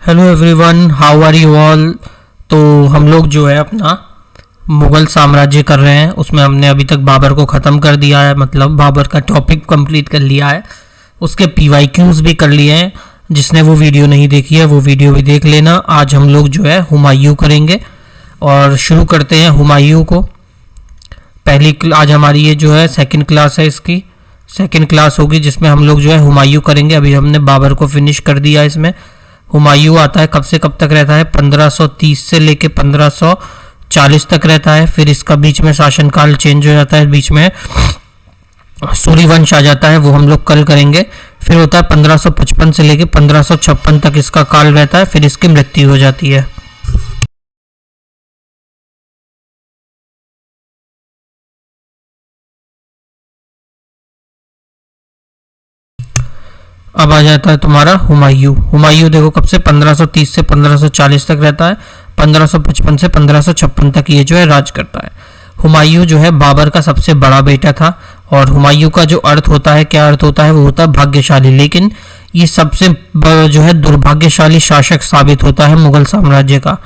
Hello everyone, how are you all. तो हम लोग जो है अपना मुग़ल साम्राज्य कर रहे हैं। उसमें हमने अभी तक बाबर को ख़त्म कर दिया है, मतलब बाबर का टॉपिक कंप्लीट कर लिया है। उसके पीवाईक्यूज़ भी कर लिए हैं। जिसने वो वीडियो नहीं देखी है वो वीडियो भी देख लेना। आज हम लोग जो है हुमायूं करेंगे और शुरू करते हैं हुमायूं को। आज हमारी ये जो है सेकंड क्लास है, इसकी सेकंड क्लास होगी जिसमें हम लोग जो है हुमायूं करेंगे। अभी हमने बाबर को फिनिश कर दिया। इसमें हुमायूं आता है, कब से कब तक रहता है, 1530 से लेके 1540 तक रहता है। फिर इसका बीच में शासनकाल चेंज हो जाता है, बीच में सूर्यवंश आ जाता है, वो हम लोग कल करेंगे। फिर होता है 1555 से लेके 1556 तक इसका काल रहता है, फिर इसकी मृत्यु हो जाती है। अब आ जाता है तुम्हारा हुमायूं। हुमायूं देखो कब से, 1530 से 1540 तक रहता है, 1555 से 1556 तक ये जो है राज करता है। हुमायूं जो है बाबर का सबसे बड़ा बेटा था। और हुमायूं का जो अर्थ होता है, क्या अर्थ होता है, वो होता है भाग्यशाली। लेकिन ये सबसे जो है दुर्भाग्यशाली शासक साबित होता है मुगल साम्राज्य का।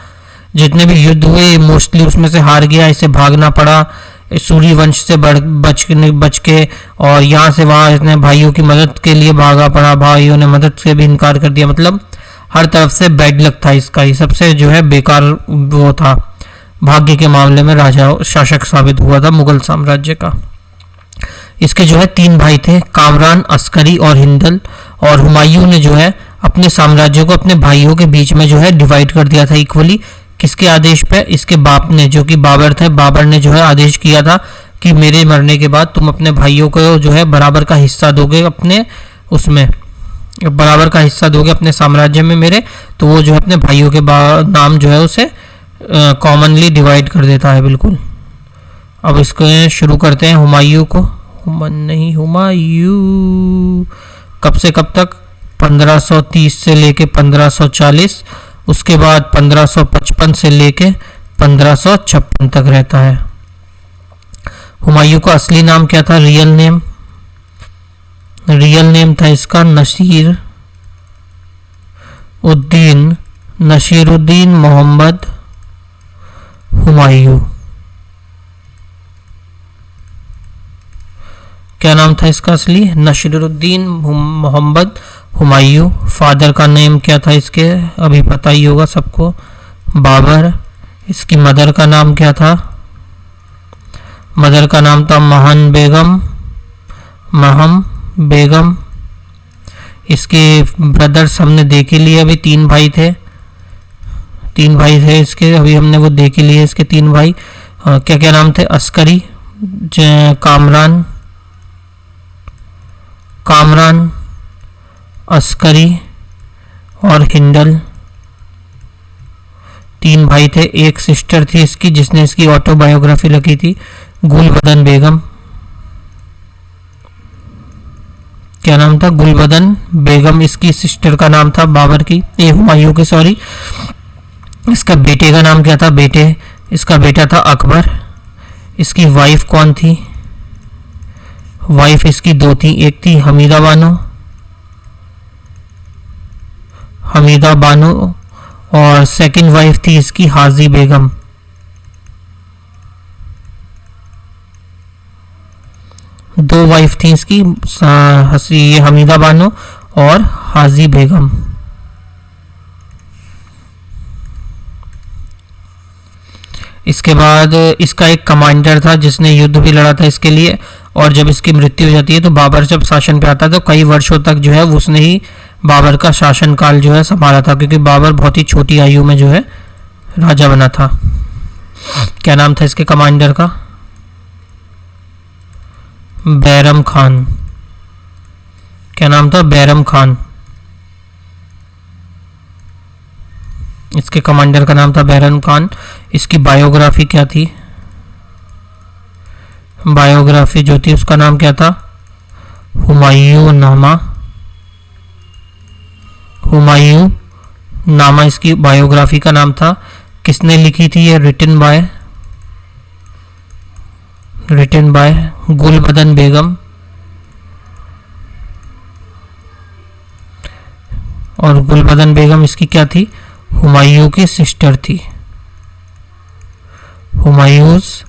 जितने भी युद्ध हुए मोस्टली उसमें से हार गया, इसे भागना पड़ा सूर्यवंश से बच के, और यहाँ से वहाँ इसने भाइयों की मदद के लिए भागा पड़ा, भाइयों ने मदद से भी इनकार कर दिया। मतलब हर तरफ से बैड लक था इसका। ये सबसे जो है बेकार वो था, भाग्य के मामले में राजा शासक साबित हुआ था मुगल साम्राज्य का। इसके जो है 3 भाई थे, कामरान, अस्करी और हिंदल। और हुमायूं ने जो है अपने साम्राज्य को अपने भाइयों के बीच में जो है डिवाइड कर दिया था इक्वली। किसके आदेश पे, इसके बाप ने, जो कि बाबर थे। बाबर ने जो है आदेश किया था कि मेरे मरने के बाद तुम अपने भाइयों को जो है बराबर का हिस्सा दोगे, अपने उसमें बराबर का हिस्सा दोगे अपने साम्राज्य में मेरे। तो वो जो है अपने भाइयों के नाम जो है उसे कॉमनली डिवाइड कर देता है बिल्कुल। अब इसको शुरू करते हैं हुमायूं को। हुमायूं कब से कब तक, 1530 से लेके 1540। उसके बाद 1555 से लेके 1556 तक रहता है। हुमायूं का असली नाम क्या था, रियल नेम था इसका नसीरुद्दीन मोहम्मद हुमायूं। क्या नाम था इसका असली, नसीरुद्दीन मोहम्मद हुमायूं। फादर का नेम क्या था इसके, अभी पता ही होगा सबको, बाबर। इसकी मदर का नाम क्या था, मदर का नाम था महम बेगम। इसके ब्रदर्स हमने देख ही लिए, अभी 3 भाई थे इसके, अभी हमने वो देख ही लिए इसके 3 भाई। क्या क्या नाम थे, अस्करी, कामरान, अस्करी और हिंडल। 3 भाई थे। एक सिस्टर थी इसकी जिसने इसकी ऑटोबायोग्राफी लिखी थी, गुलबदन बेगम। क्या नाम था, गुलबदन बेगम इसकी सिस्टर का नाम था, बाबर की, हुमायूं की, सॉरी। इसका बेटे का नाम क्या था, इसका बेटा था अकबर। इसकी वाइफ कौन थी, वाइफ इसकी 2 थी, एक थी हमीदा बानो और सेकंड वाइफ थी इसकी हाजी बेगम। दो वाइफ थी इसकी, ये हमीदा बानो और हाजी बेगम। इसके बाद इसका एक कमांडर था जिसने युद्ध भी लड़ा था इसके लिए। और जब इसकी मृत्यु हो जाती है तो बाबर जब शासन पे आता है तो कई वर्षों तक जो है उसने ही बाबर का शासनकाल जो है संभाला था, क्योंकि बाबर बहुत ही छोटी आयु में जो है राजा बना था। क्या नाम था इसके कमांडर का, बैरम खान। क्या नाम था, बैरम खान। इसके कमांडर का नाम था बैरम खान। इसकी बायोग्राफी क्या थी, बायोग्राफी जो थी उसका नाम क्या था, हुमायूं नामा इसकी बायोग्राफी का नाम था। किसने लिखी थी ये, रिटन बाय और गुलबदन बेगम इसकी क्या थी, हुमायूं की सिस्टर थी, हुमायूंस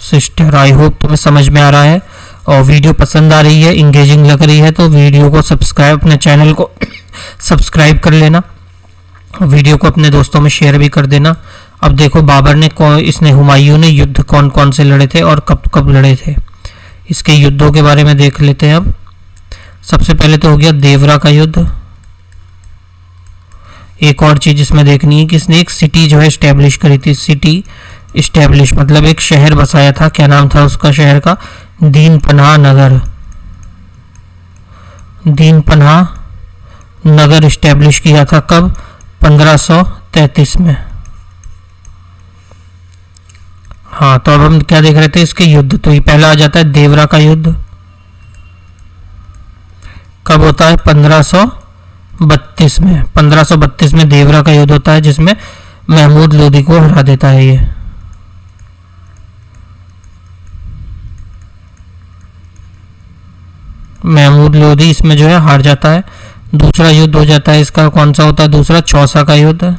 सिस्टर। आई होप तुम्हें समझ में आ रहा है और वीडियो पसंद आ रही है, इंगेजिंग लग रही है तो वीडियो को सब्सक्राइब, अपने चैनल को सब्सक्राइब कर लेना, वीडियो को अपने दोस्तों में शेयर भी कर देना। अब देखो बाबर ने इसने हुमायूं ने युद्ध कौन कौन से लड़े थे और कब कब लड़े थे, इसके युद्धों के बारे में देख लेते हैं। अब सबसे पहले तो हो गया देवरा का युद्ध। एक और चीज इसमें देखनी है कि इसने एक सिटी जो है स्टैब्लिश करी थी, सिटी स्टैब्लिश मतलब एक शहर बसाया था। क्या नाम था उसका शहर का, दीन पनाह नगर, दीन पनाह नगर स्टैब्लिश किया था। कब, 1533 में। हाँ, तो अब हम क्या देख रहे थे, इसके युद्ध। तो ये पहला आ जाता है देवरा का युद्ध। कब होता है, 1532 में। 1532 में देवरा का युद्ध होता है जिसमें महमूद लोदी को हरा देता है ये। महमूद लोदी इसमें जो है हार जाता है। दूसरा युद्ध हो जाता है इसका, कौन सा होता है दूसरा, चौसा का युद्ध।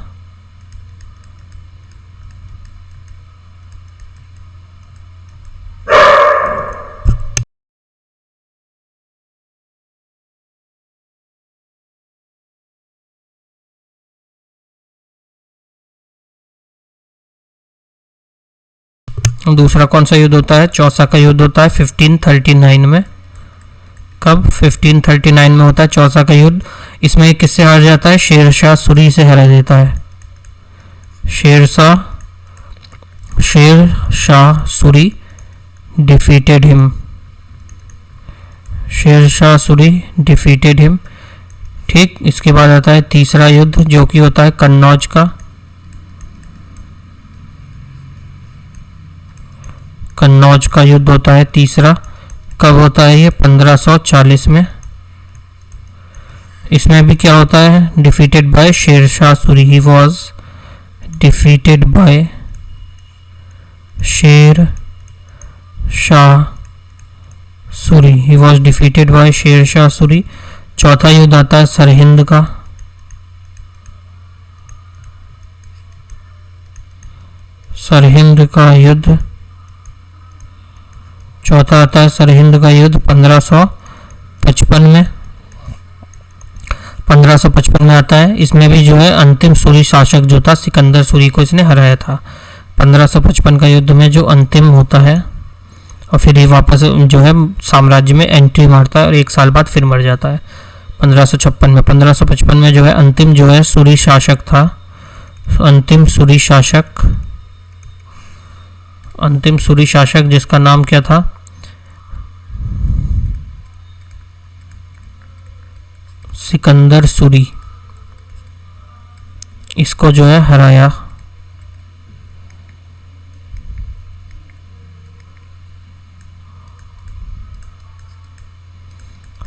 दूसरा कौन सा युद्ध होता है, चौसा का युद्ध होता है 1539 में। कब, 1539 में होता है चौसा का युद्ध। इसमें किससे हार जाता है, शेरशाह सूरी से हरा देता है। Sher Shah Suri defeated him, Sher Shah Suri defeated him. ठीक, इसके बाद आता है तीसरा युद्ध जो कि होता है कन्नौज का। कन्नौज का युद्ध होता है तीसरा। कब होता है ये, 1540 में। इसमें भी क्या होता है, defeated by Sher Shah Suri, he was defeated by Sher Shah Suri, he was defeated by Sher Shah Suri. चौथा युद्ध आता है सरहिंद का। सरहिंद का युद्ध, चौथा आता है सरहिंद का युद्ध 1555 में। 1555 में आता है। इसमें भी जो है अंतिम सूरी शासक जो था सिकंदर सूरी को इसने हराया था। 1555 का युद्ध में जो अंतिम होता है और फिर ये वापस जो है साम्राज्य में एंट्री मारता है और एक साल बाद फिर मर जाता है 1556 में। 1555 में जो है अंतिम जो है सूरी शासक था, अंतिम सूरी शासक जिसका नाम क्या था, सिकंदर सूरी, इसको जो है हराया।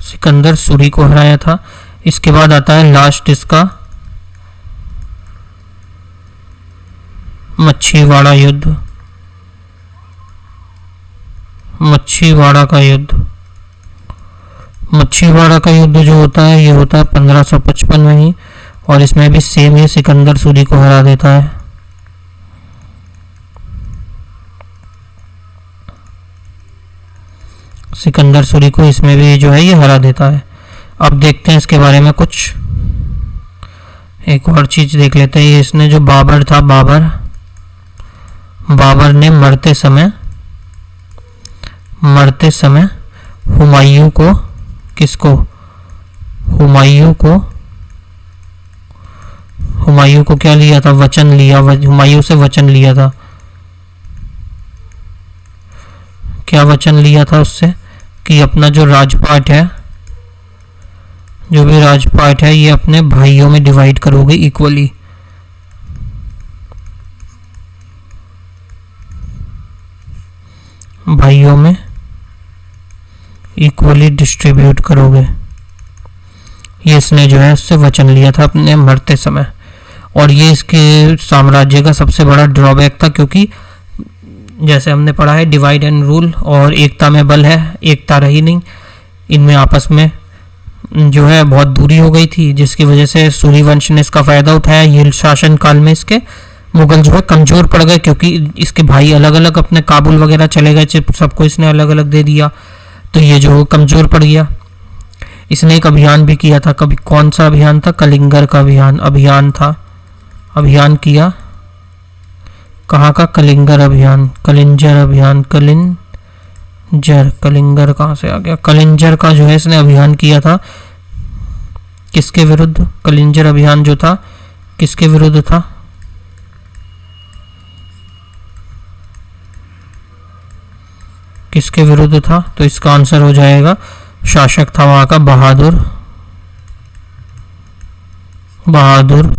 सिकंदर सूरी को हराया था। इसके बाद आता है लास्ट इसका मच्छीवाड़ा युद्ध। मच्छीवाड़ा का युद्ध, मच्छीवाड़ा का युद्ध जो होता है ये होता है 1555 में ही और इसमें भी सेम ही सिकंदर सूरी को हरा देता है। सिकंदर सूरी को इसमें भी जो है ये हरा देता है। अब देखते हैं इसके बारे में कुछ, एक और चीज देख लेते हैं। इसने जो बाबर था, बाबर ने मरते समय हुमायूं को, किसको, हुमायूं को क्या लिया था, वचन लिया, हुमायूं से वचन लिया था। क्या वचन लिया था उससे, कि अपना जो राजपाट है, जो भी राजपाट है ये अपने भाइयों में डिवाइड करोगे इक्वली। भाइयों में इक्वली डिस्ट्रीब्यूट करोगे, ये इसने जो है उससे वचन लिया था अपने मरते समय। और ये इसके साम्राज्य का सबसे बड़ा ड्रॉबैक था, क्योंकि जैसे हमने पढ़ा है डिवाइड एंड रूल, और एकता में बल है, एकता रही नहीं, इनमें आपस में जो है बहुत दूरी हो गई थी, जिसकी वजह से सूर्यवंश ने इसका फायदा उठाया। ये शासन काल में इसके मुगल जो है कमजोर पड़ गए, क्योंकि इसके भाई अलग अलग अपने काबुल वगैरह चले गए, सबको इसने अलग अलग दे दिया, तो ये जो कमजोर पड़ गया। इसने एक अभियान भी किया था, कभी कौन सा अभियान था? कलिंगर का अभियान था। अभियान किया कहाँ का? कलिंगर अभियान, कलिंजर अभियान, कलिंगर कहाँ से आ गया? कलिंजर का जो है इसने अभियान किया था। किसके विरुद्ध? कलिंजर अभियान जो था किसके विरुद्ध था? किसके विरुद्ध था? तो इसका आंसर हो जाएगा, शासक था वहां का बहादुर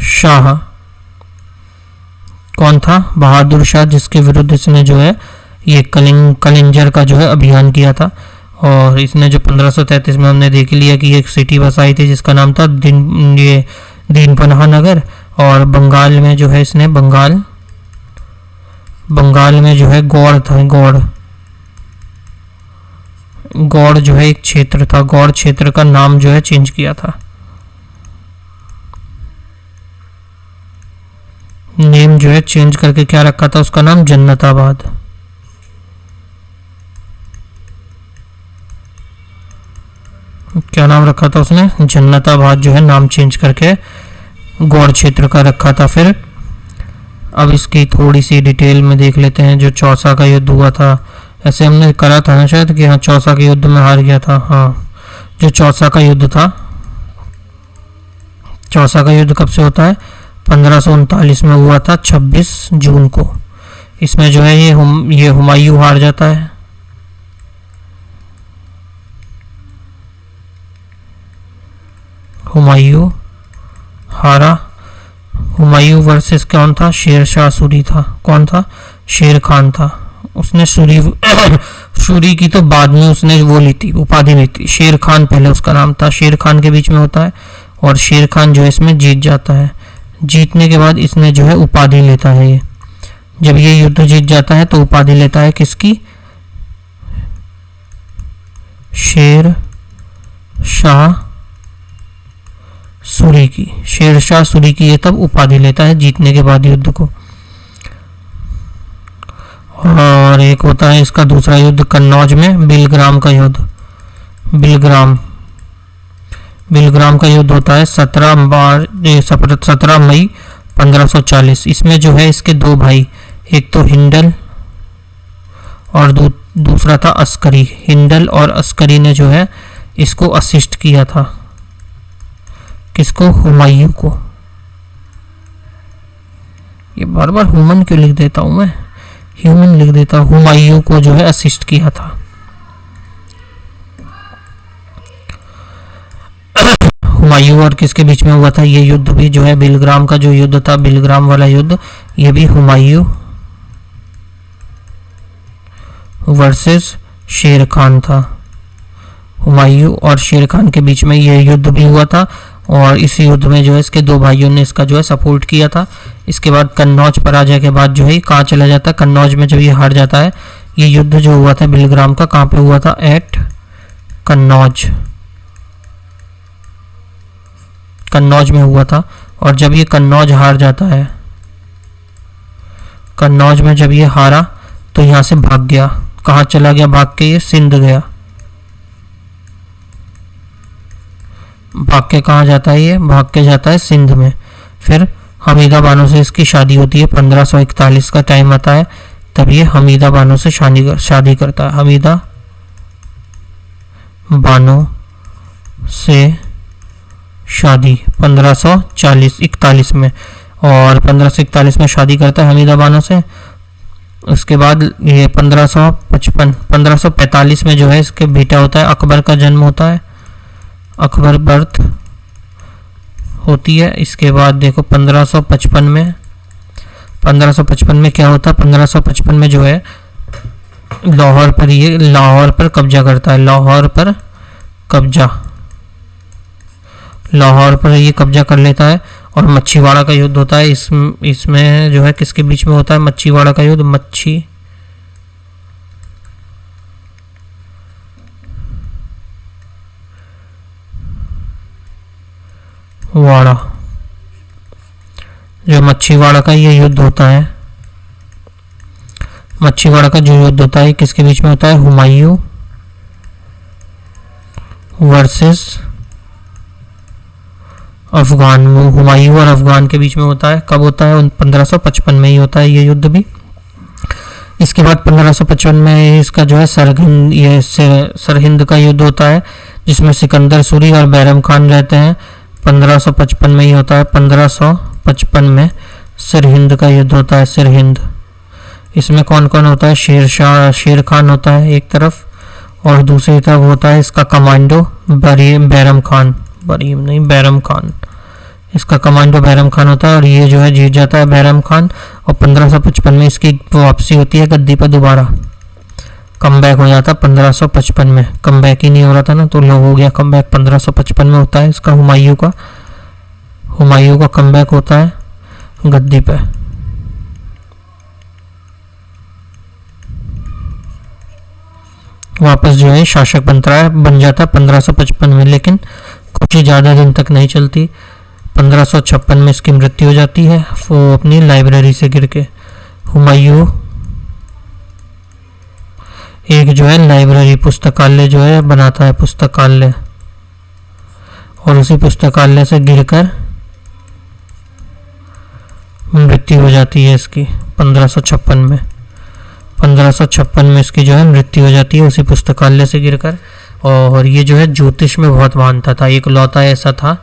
शाह। कौन था? बहादुर शाह, जिसके विरुद्ध इसने जो है ये कलिंजर का जो है अभियान किया था। और इसने जो 1533 में हमने देख लिया कि एक सिटी बसाई थी जिसका नाम था दीनपनाह नगर। और बंगाल में जो है इसने बंगाल में जो है गौड़ था, गौड़ जो है एक क्षेत्र था, गौड़ क्षेत्र का नाम जो है चेंज किया था, नेम जो है चेंज करके क्या रखा था? उसका नाम जन्नताबाद। क्या नाम रखा था उसने? जन्नताबाद जो है नाम चेंज करके गौड़ क्षेत्र का रखा था। फिर अब इसकी थोड़ी सी डिटेल में देख लेते हैं। जो चौसा का युद्ध हुआ था, ऐसे हमने करा था ना शायद कि हाँ, चौसा के युद्ध में हार गया था। हाँ, जो चौसा का युद्ध था, चौसा का युद्ध कब से होता है? 1539 में हुआ था, 26 जून को। इसमें जो है ये हुमायूं हार जाता है। हुमायूं हारा। हुमायूं वर्सेस कौन था? शेर शाह सूरी था। कौन था? शेर खान था। उसने सूरी की तो बाद में उसने वो ली थी, उपाधि ली थी। शेर खान पहले उसका नाम था। शेर खान के बीच में होता है और शेर खान जो है इसमें जीत जाता है। जीतने के बाद इसने जो है उपाधि लेता है। ये जब ये युद्ध जीत जाता है तो उपाधि लेता है किसकी? शेर शाह सूरी की। शेर शाह सूरी की ये तब उपाधि लेता है जीतने के बाद युद्ध को। और एक होता है इसका दूसरा युद्ध कन्नौज में, बिलग्राम का युद्ध। बिलग्राम का युद्ध होता है 17 मई 1540। इसमें जो है इसके दो भाई, एक तो हिंडल और दूसरा था अस्करी। हिंडल और अस्करी ने जो है इसको असिस्ट किया था। किसको? हुमायूं को। ये बार बार ह्यूमन क्यों लिख देता हूं मैं? ह्यूमन लिख देता हूं। हुमायूं को जो है असिस्ट किया था। हुमायूं और किसके बीच में हुआ था ये युद्ध भी? जो है बिलग्राम का जो युद्ध था, बिलग्राम वाला युद्ध, ये भी हुमायूं वर्सेस शेर खान था। हुमायूं और शेर खान के बीच में ये युद्ध भी हुआ था। और इस युद्ध में जो है इसके दो भाइयों ने इसका जो है सपोर्ट किया था। इसके बाद कन्नौज पराजय के बाद जो है कहाँ चला जाता है? कन्नौज में जब ये हार जाता है। ये युद्ध जो हुआ था बिलग्राम का, कहाँ पे हुआ था? एट कन्नौज। कन्नौज में हुआ था। और जब ये कन्नौज हार जाता है, कन्नौज में जब ये हारा तो यहाँ से भाग गया। कहाँ चला गया? भाग के ये सिंध गया। भाग के कहाँ जाता है? ये भाग के जाता है सिंध में। फिर हमीदा बानो से इसकी शादी होती है। 1541 का टाइम आता है, तब ये हमीदा बानो से शादी करता है। हमीदा बानो से शादी 1541 में। और 1541 में शादी करता है हमीदा बानो से। उसके बाद ये 1545 में जो है इसके बेटा होता है, अकबर का जन्म होता है। अकबर बर्थ होती है। इसके बाद देखो 1555 में क्या होता है? 1555 में जो है लाहौर पर कब्जा करता है। लाहौर पर ये कब्जा कर लेता है। और मच्छीवाड़ा का युद्ध होता है। इसमें जो है किसके बीच में होता है मच्छीवाड़ा का युद्ध? वाड़ा, जो मच्छीवाड़ा का ये युद्ध होता है, मच्छीवाड़ा का जो युद्ध होता है किसके बीच में होता है? हुमायूं वर्सेस अफगान। हुमायूं और अफगान के बीच में होता है। कब होता है? 1555 में ही होता है ये युद्ध भी। इसके बाद 1555 में इसका जो है सरहिंद का युद्ध होता है, जिसमें सिकंदर सूरी और बैरम खान रहते हैं। 1555 में ही होता है। 1555 में सरहिंद का युद्ध होता है, सरहिंद। इसमें कौन कौन होता है? शेर खान होता है एक तरफ, और दूसरी तरफ होता है इसका कमांडो बैरम खान। इसका कमांडो बैरम खान होता है, और ये जो है जीत जाता है बैरम खान। और 1555 में इसकी वापसी होती है गद्दी पर, दोबारा कमबैक हो जाता है 1555 में। कमबैक ही नहीं हो रहा था ना, तो लो हो गया कमबैक। 1555 में होता है इसका हुमायूं का कमबैक होता है गद्दी पे। वापस जो है शासक बन जाता है 1555 में, लेकिन कुछ ही ज़्यादा दिन तक नहीं चलती। 1556 में इसकी मृत्यु हो जाती है, वो अपनी लाइब्रेरी से गिर के। हुमायूं एक जो है लाइब्रेरी, पुस्तकालय जो है बनाता है, पुस्तकालय, और उसी पुस्तकालय से गिरकर मृत्यु हो जाती है इसकी 1556 में। 1556 में इसकी जो है मृत्यु हो जाती है उसी पुस्तकालय से गिरकर। और ये जो है ज्योतिष में बहुत मानता था, एक लौता ऐसा था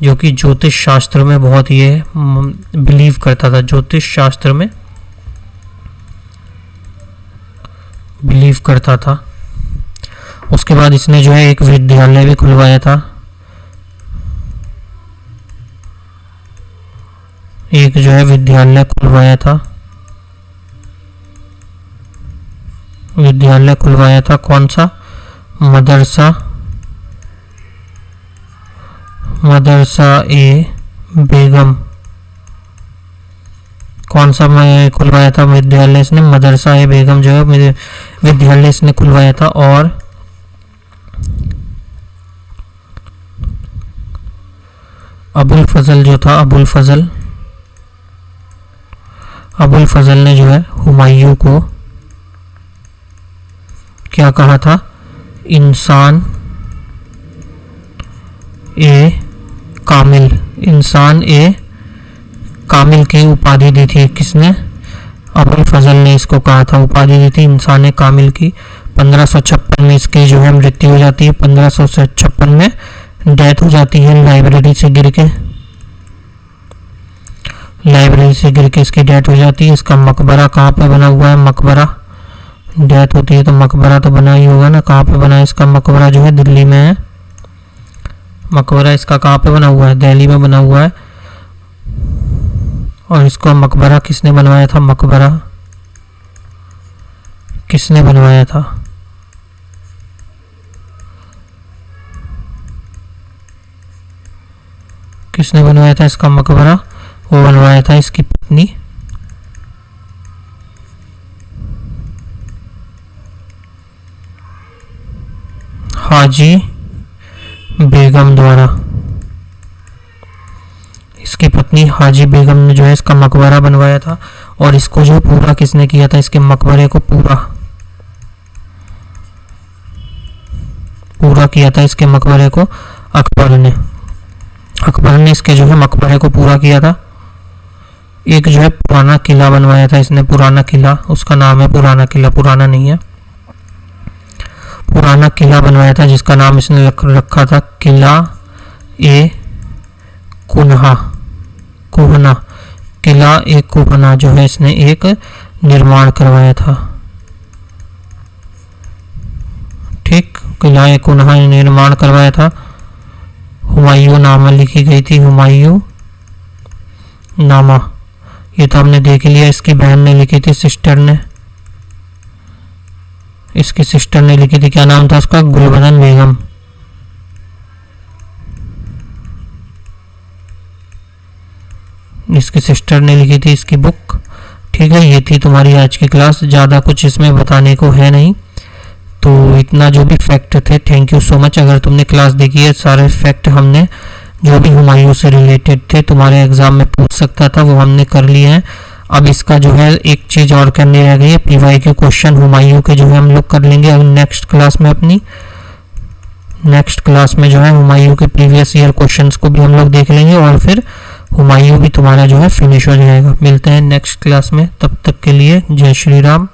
जो कि ज्योतिष शास्त्र में बहुत ये बिलीव करता था, ज्योतिष शास्त्र में बिलीव करता था। उसके बाद इसने जो है एक विद्यालय भी खुलवाया था, एक जो है विद्यालय खुलवाया था। कौन सा? मदरसा ए बेगम। कौन सा मैं खुलवाया था विद्यालय इसने? मदरसा ए बेगम जो है विद्यालय इसने खुलवाया था। और अबुल फजल जो था, अबुल फजल ने जो है हुमायूं को क्या कहा था? इंसान ए कामिल की उपाधि दी थी। किसने? अबुल फजल ने इसको कहा था, उपाधि दी थी इंसान ए कामिल की। 1556 में इसकी जो है मृत्यु हो जाती है। 1556 में डेथ हो जाती है लाइब्रेरी से गिर के इसकी डेथ हो जाती है। इसका मकबरा कहाँ पे बना हुआ है? मकबरा, डेथ होती है तो मकबरा तो बना ही होगा ना। कहाँ पे बना है इसका मकबरा? जो है दिल्ली में है मकबरा। इसका कहाँ पे बना हुआ है? दिल्ली में बना हुआ है। और इसको मकबरा किसने बनवाया था? मकबरा किसने बनवाया था? किसने बनवाया था इसका मकबरा? वो बनवाया था इसकी पत्नी हाजी बेगम द्वारा। इसकी पत्नी हाजी बेगम ने जो है इसका मकबरा बनवाया था। और इसको जो पूरा किसने किया था? इसके मकबरे को पूरा किया था इसके मकबरे को अकबर ने इसके जो है मकबरे को पूरा किया था। एक जो है पुराना किला बनवाया था इसने, पुराना किला, उसका नाम है पुराना किला, पुराना नहीं है, पुराना किला बनवाया था जिसका नाम इसने रखा था किला ए कुन्हा। किला ए कुन्हा जो है इसने एक निर्माण करवाया था। ठीक, किला ए कुन्हा निर्माण करवाया था। हुमायूं नामा लिखी गई थी, हुमायूं नामा। ये तो हमने देख लिया, इसकी बहन ने लिखी थी, सिस्टर ने, इसकी सिस्टर ने लिखी थी। क्या नाम था उसका? गुलबदन बेगम। इसकी सिस्टर ने लिखी थी इसकी बुक। ठीक है, ये थी तुम्हारी आज की क्लास। ज़्यादा कुछ इसमें बताने को है नहीं, तो इतना जो भी फैक्ट थे। Thank you so much. अगर तुमने क्लास देखी है, सारे फैक्ट हमने जो भी हुमायूं से रिलेटेड थे, तुम्हारे एग्जाम में पूछ सकता था, वो हमने कर लिए हैं। अब इसका जो है एक चीज़ और करनी रह गई है, पीवाईक्यू क्वेश्चन हुमायूं के जो है हम लोग कर लेंगे अब नेक्स्ट क्लास में। अपनी नेक्स्ट क्लास में जो है हुमायूं के प्रीवियस ईयर क्वेश्चंस को भी हम लोग देख लेंगे और फिर हुमायूं भी तुम्हारा जो है फिनिश हो जाएगा। मिलते हैं नेक्स्ट क्लास में, तब तक के लिए जय श्री राम।